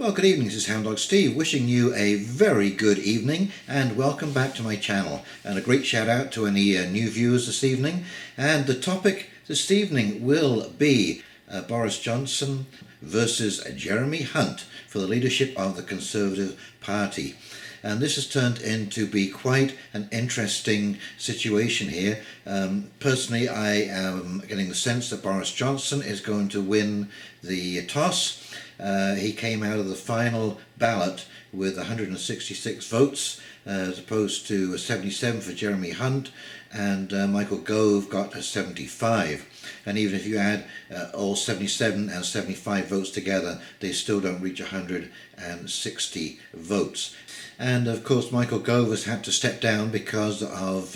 Well, good evening, this is Hound Dog Steve, wishing you a very good evening and welcome back to my channel. And a great shout out to any new viewers this evening. And the topic this evening will be Boris Johnson versus Jeremy Hunt for the leadership of the Conservative Party. And this has turned into be quite an interesting situation here. Personally, I am getting the sense that Boris Johnson is going to win the toss. He came out of the final ballot with 166 votes as opposed to 77 for Jeremy Hunt, and Michael Gove got 75. And even if you add all 77 and 75 votes together, they still don't reach 160 votes. And of course Michael Gove has had to step down because of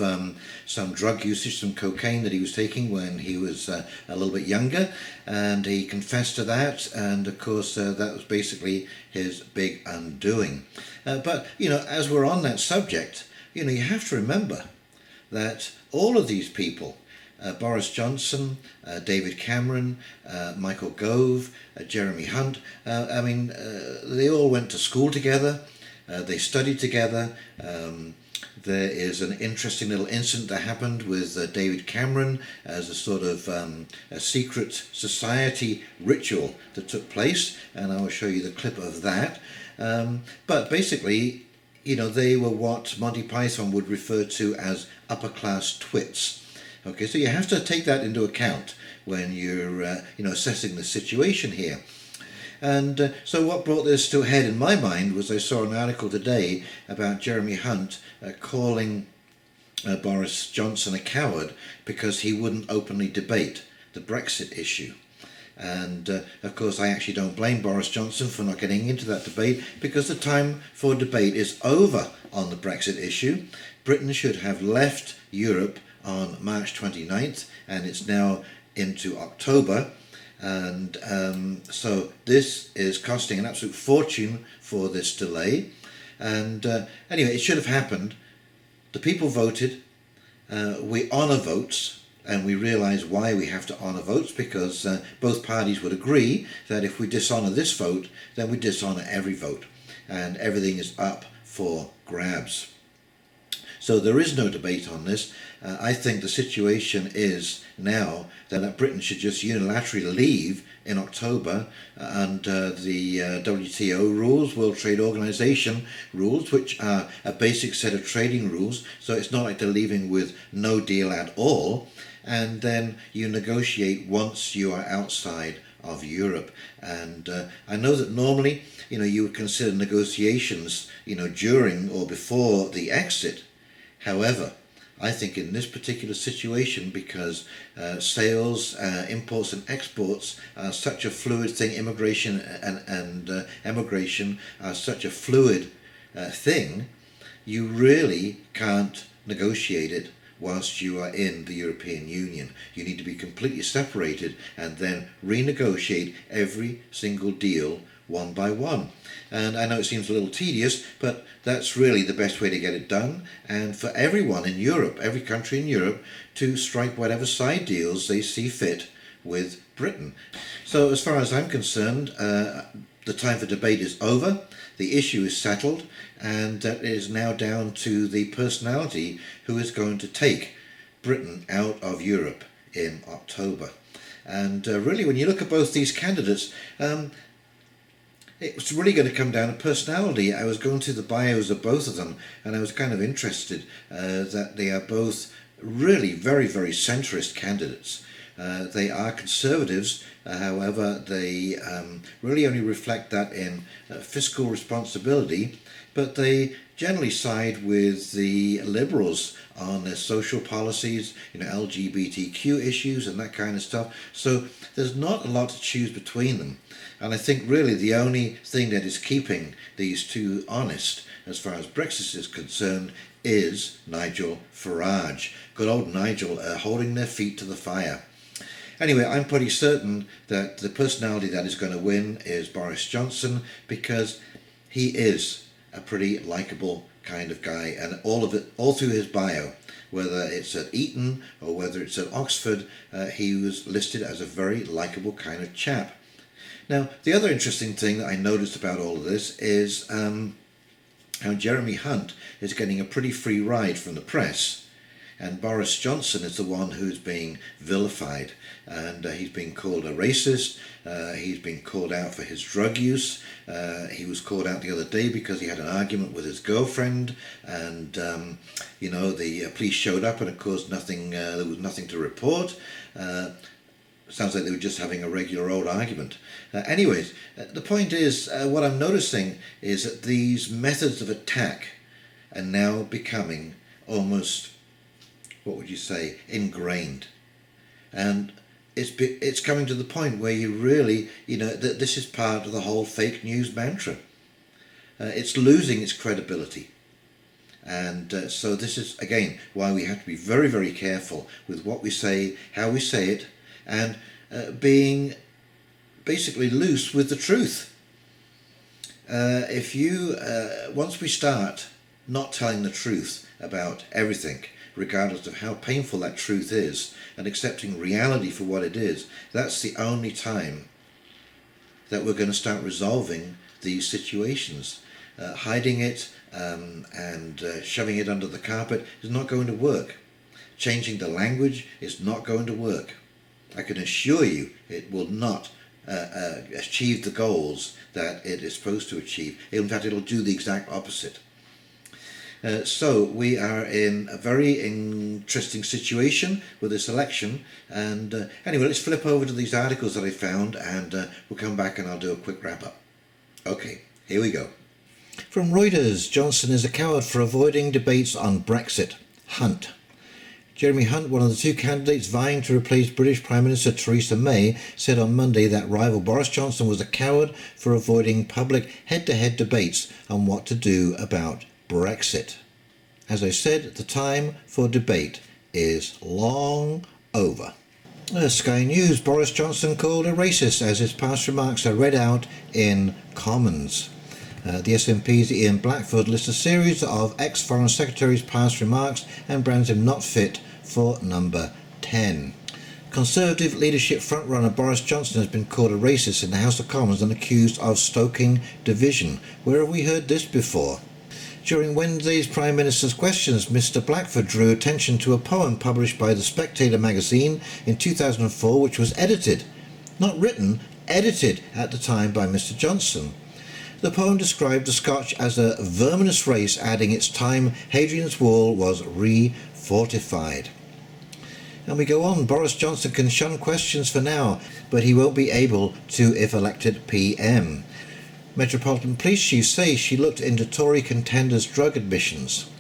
some drug usage, some cocaine that he was taking when he was a little bit younger, and he confessed to that, and of course that was basically his big undoing. But as we're on that subject, you have to remember that all of these people, Boris Johnson, David Cameron, Michael Gove, Jeremy Hunt, they all went to school together. They studied together. There is an interesting little incident that happened with David Cameron as a sort of a secret society ritual that took place, and I will show you the clip of that. But basically, they were what Monty Python would refer to as upper class twits. Okay, so you have to take that into account when you're assessing the situation here. And so what brought this to a head in my mind was I saw an article today about Jeremy Hunt calling Boris Johnson a coward because he wouldn't openly debate the Brexit issue. And of course I actually don't blame Boris Johnson for not getting into that debate, because the time for debate is over on the Brexit issue. Britain should have left Europe on March 29th, and it's now into October. And so this is costing an absolute fortune for this delay. And anyway, it should have happened. The people voted. We honour votes, and we realise why we have to honour votes, because both parties would agree that if we dishonour this vote, then we dishonour every vote, and everything is up for grabs. So there is no debate on this. I think the situation is now that Britain should just unilaterally leave in October under the WTO rules, World Trade Organization rules, which are a basic set of trading rules. So it's not like they're leaving with no deal at all. And then you negotiate once you are outside of Europe. And I know that normally, you would consider negotiations, during or before the exit. However, I think in this particular situation, because sales, imports and exports are such a fluid thing, immigration and emigration are such a fluid thing, you really can't negotiate it whilst you are in the European Union. You need to be completely separated and then renegotiate every single deal one by one. And I know it seems a little tedious, but that's really the best way to get it done, and for everyone in Europe, every country in Europe, to strike whatever side deals they see fit with Britain. So as far as I'm concerned, the time for debate is over, the issue is settled, and it is now down to the personality who is going to take Britain out of Europe in October. And really, when you look at both these candidates, it's really going to come down to personality. I was going through the bios of both of them, and I was kind of interested that they are both really very, very centrist candidates. They are conservatives, however, they really only reflect that in fiscal responsibility, but they generally side with the Liberals on their social policies, LGBTQ issues and that kind of stuff. So there's not a lot to choose between them. And I think really the only thing that is keeping these two honest as far as Brexit is concerned is Nigel Farage. Good old Nigel holding their feet to the fire. Anyway, I'm pretty certain that the personality that is going to win is Boris Johnson, because he is a pretty likeable kind of guy, and all of it, all through his bio, whether it's at Eton or whether it's at Oxford, he was listed as a very likeable kind of chap. Now, the other interesting thing that I noticed about all of this is how Jeremy Hunt is getting a pretty free ride from the press, and Boris Johnson is the one who's being vilified, and he's being called a racist. He's been called out for his drug use. He was called out the other day because he had an argument with his girlfriend, and the police showed up, and of course nothing. There was nothing to report. Sounds like they were just having a regular old argument. Anyways, the point is, what I'm noticing is that these methods of attack are now becoming almost, what would you say, ingrained. And it's coming to the point where you really, that this is part of the whole fake news mantra. It's losing its credibility. And so this is, again, why we have to be very, very careful with what we say, how we say it, and being basically loose with the truth. Once we start not telling the truth about everything, regardless of how painful that truth is, and accepting reality for what it is, that's the only time that we're going to start resolving these situations. Hiding it and shoving it under the carpet is not going to work. Changing the language is not going to work. I can assure you it will not achieve the goals that it is supposed to achieve. In fact, it'll do the exact opposite. So we are in a very interesting situation with this election, and anyway, let's flip over to these articles that I found, and we'll come back and I'll do a quick wrap up. Okay, here we go. From Reuters, Johnson is a coward for avoiding debates on Brexit. Hunt. Jeremy Hunt, one of the two candidates vying to replace British Prime Minister Theresa May, said on Monday that rival Boris Johnson was a coward for avoiding public head-to-head debates on what to do about Brexit. As I said, the time for debate is long over. Sky News, Boris Johnson called a racist as his past remarks are read out in Commons. The SNP's Ian Blackford lists a series of ex-Foreign Secretary's past remarks and brands him not fit for number 10. Conservative leadership frontrunner Boris Johnson has been called a racist in the House of Commons and accused of stoking division. Where have we heard this before? During Wednesday's Prime Minister's questions, Mr. Blackford drew attention to a poem published by The Spectator magazine in 2004, which was edited, not written, edited at the time by Mr. Johnson. The poem described the Scotch as a verminous race, adding its time Hadrian's Wall was re-fortified. And we go on, Boris Johnson can shun questions for now, but he won't be able to if elected PM. Metropolitan Police Chief says she looked into Tory contenders' drug admissions.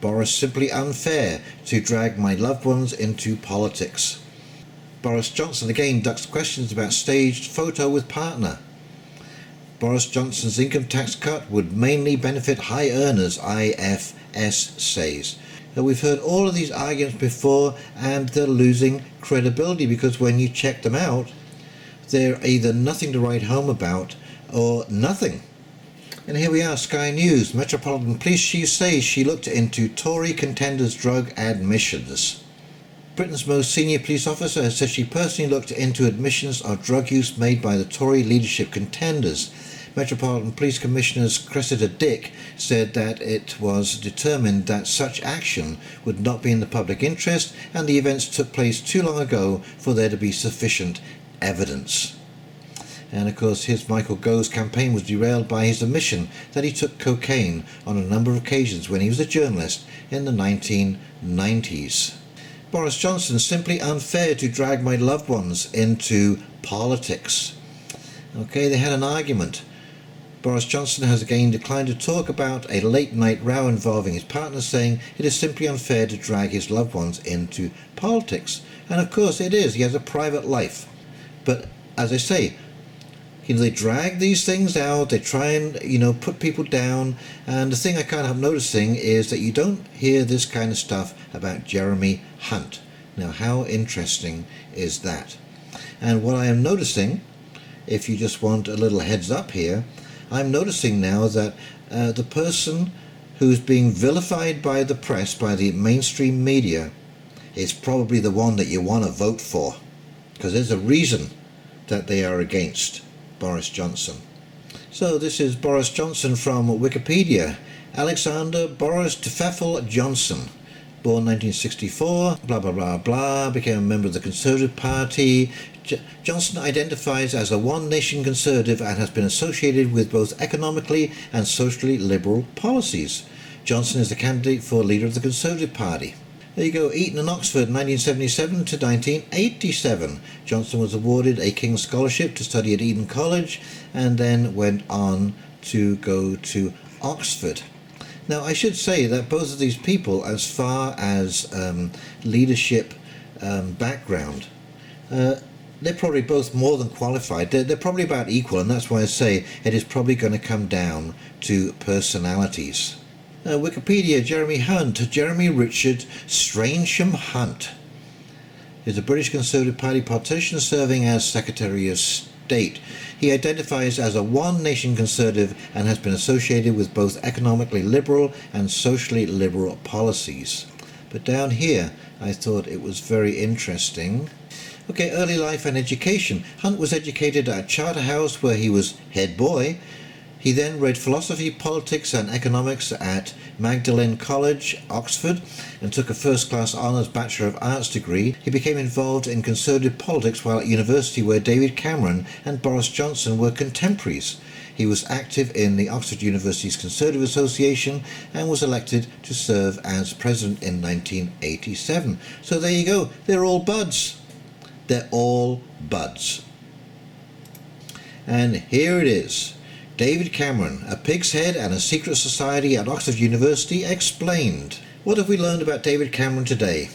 Boris simply unfair to drag my loved ones into politics. Boris Johnson again ducks questions about staged photo with partner. Boris Johnson's income tax cut would mainly benefit high earners, IFS says. Now, we've heard all of these arguments before, and they're losing credibility because when you check them out, they're either nothing to write home about or nothing. And here we are, Sky News. Metropolitan Police Chief says she looked into Tory contenders' drug admissions. Britain's most senior police officer has said she personally looked into admissions of drug use made by the Tory leadership contenders. Metropolitan Police Commissioner Cressida Dick said that it was determined that such action would not be in the public interest and the events took place too long ago for there to be sufficient evidence. And of course his Michael Gove's campaign was derailed by his admission that he took cocaine on a number of occasions when he was a journalist in the 1990s. Boris Johnson, simply unfair to drag my loved ones into politics. Okay, they had an argument. Boris Johnson has again declined to talk about a late-night row involving his partner, saying it is simply unfair to drag his loved ones into politics. And of course it is. He has a private life. But as I say, they drag these things out, they try and, put people down, and the thing I can't help noticing is that you don't hear this kind of stuff about Jeremy Hunt. Now, how interesting is that? And what I am noticing, if you just want a little heads up here, I'm noticing now that the person who's being vilified by the press, by the mainstream media, is probably the one that you want to vote for, because there's a reason that they are against. Boris Johnson. So this is Boris Johnson from Wikipedia. Alexander Boris Pfeffel Johnson, born 1964, blah blah blah blah, became a member of the Conservative Party. Johnson identifies as a one-nation conservative and has been associated with both economically and socially liberal policies. Johnson is the candidate for leader of the Conservative Party. There you go, Eton and Oxford, 1977 to 1987. Johnson was awarded a King's Scholarship to study at Eton College and then went on to go to Oxford. Now, I should say that both of these people, as far as leadership background, they're probably both more than qualified. They're probably about equal, and that's why I say it is probably going to come down to personalities. Wikipedia, Jeremy Hunt. Jeremy Richard Stransham Hunt is a British Conservative Party politician serving as Secretary of State. He identifies as a one-nation conservative and has been associated with both economically liberal and socially liberal policies. But down here, I thought it was very interesting. Okay, early life and education. Hunt was educated at Charterhouse, where he was head boy. He then read philosophy, politics and economics at Magdalen College, Oxford, and took a first-class honours Bachelor of Arts degree. He became involved in conservative politics while at university, where David Cameron and Boris Johnson were contemporaries. He was active in the Oxford University's Conservative Association and was elected to serve as president in 1987. So there you go, they're all buds. They're all buds. And here it is. David Cameron, A Pig's Head and a Secret Society at Oxford University, explained. What have we learned about David Cameron today?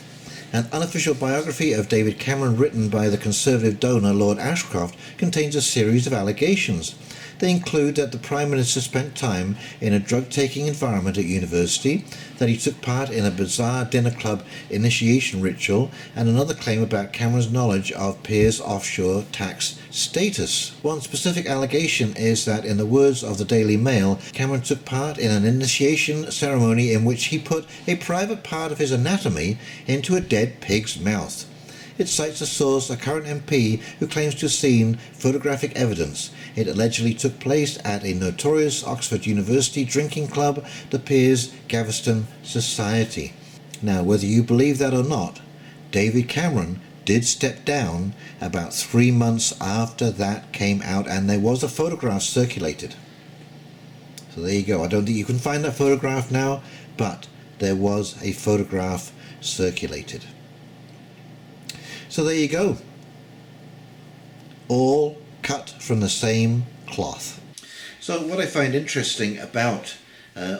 An unofficial biography of David Cameron written by the Conservative donor Lord Ashcroft contains a series of allegations. They include that the Prime Minister spent time in a drug-taking environment at university, that he took part in a bizarre dinner club initiation ritual, and another claim about Cameron's knowledge of Pear's offshore tax status. One specific allegation is that, in the words of the Daily Mail, Cameron took part in an initiation ceremony in which he put a private part of his anatomy into a dead pig's mouth. It cites a source, a current MP, who claims to have seen photographic evidence. It allegedly took place at a notorious Oxford University drinking club, the Piers Gaveston Society. Now, whether you believe that or not, David Cameron did step down about 3 months after that came out, and there was a photograph circulated. So there you go. I don't think you can find that photograph now, but there was a photograph circulated. So there you go. All cut from the same cloth. So what I find interesting about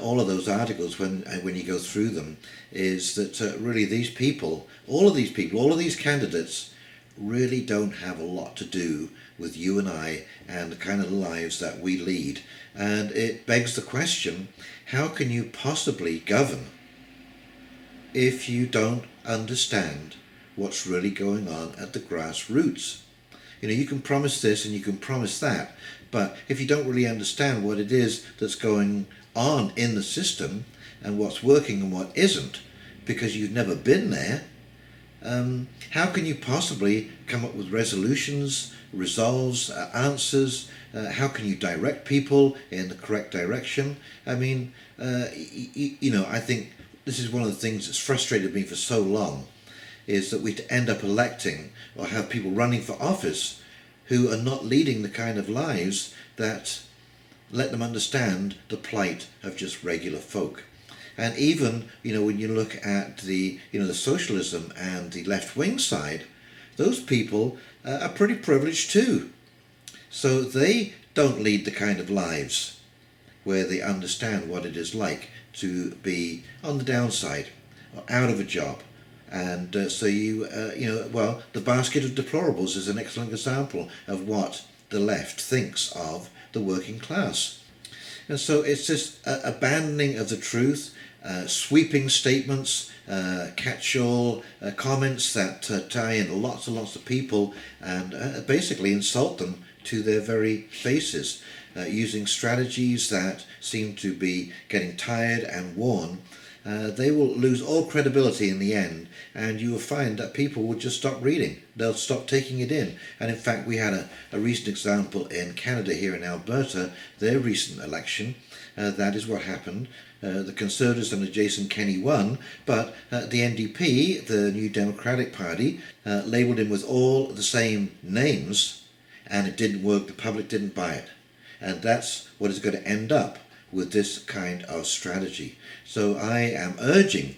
all of those articles when you go through them is that really these people, all of these candidates really don't have a lot to do with you and I and the kind of lives that we lead. And it begs the question, how can you possibly govern if you don't understand what's really going on at the grassroots? You know, you can promise this and you can promise that, but if you don't really understand what it is that's going on in the system and what's working and what isn't, because you've never been there, how can you possibly come up with resolutions, resolves, answers? How can you direct people in the correct direction? I mean, you know, I think this is one of the things that's frustrated me for so long, is that we end up electing or have people running for office who are not leading the kind of lives that let them understand the plight of just regular folk. And even, you know, when you look at the, you know, the socialism and the left-wing side, those people are pretty privileged too. So they don't lead the kind of lives where they understand what it is like to be on the downside or out of a job. And so you know, well, the basket of deplorables is an excellent example of what the left thinks of the working class. And so it's just abandoning of the truth, sweeping statements, catch-all comments that tie in lots and lots of people and basically insult them to their very faces, using strategies that seem to be getting tired and worn, they will lose all credibility in the end, and you will find that people will just stop reading. They'll stop taking it in. And in fact, we had a recent example in Canada, here in Alberta, their recent election. That is what happened. The Conservatives and Jason Kenney won, but the NDP, the New Democratic Party, labelled him with all the same names, and it didn't work. The public didn't buy it. And that's what is going to end up with this kind of strategy. So I am urging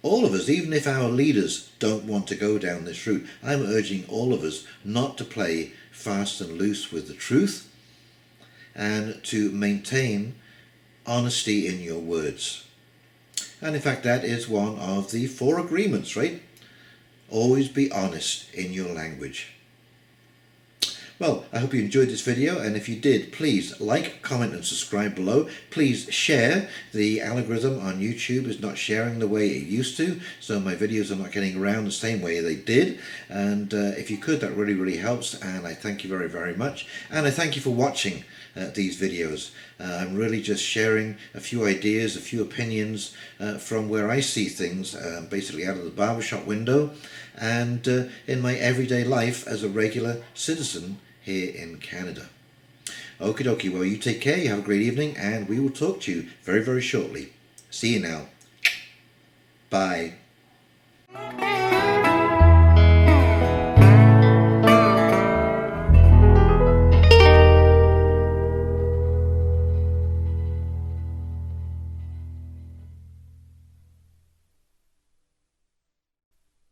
all of us, even if our leaders don't want to go down this route, I'm urging all of us not to play fast and loose with the truth, and to maintain honesty in your words. And in fact, that is one of the 4 agreements, right? Always be honest in your language. Well, I hope you enjoyed this video, and if you did, please like, comment and subscribe below. Please share. The algorithm on YouTube is not sharing the way it used to, so my videos are not getting around the same way they did. And if you could, that really helps, and I thank you very much. And I thank you for watching these videos. I'm really just sharing a few ideas, a few opinions from where I see things, basically out of the barbershop window, and in my everyday life as a regular citizen here in Canada. Okie dokie, well, you take care, you have a great evening, and we will talk to you very shortly. See you now. Bye.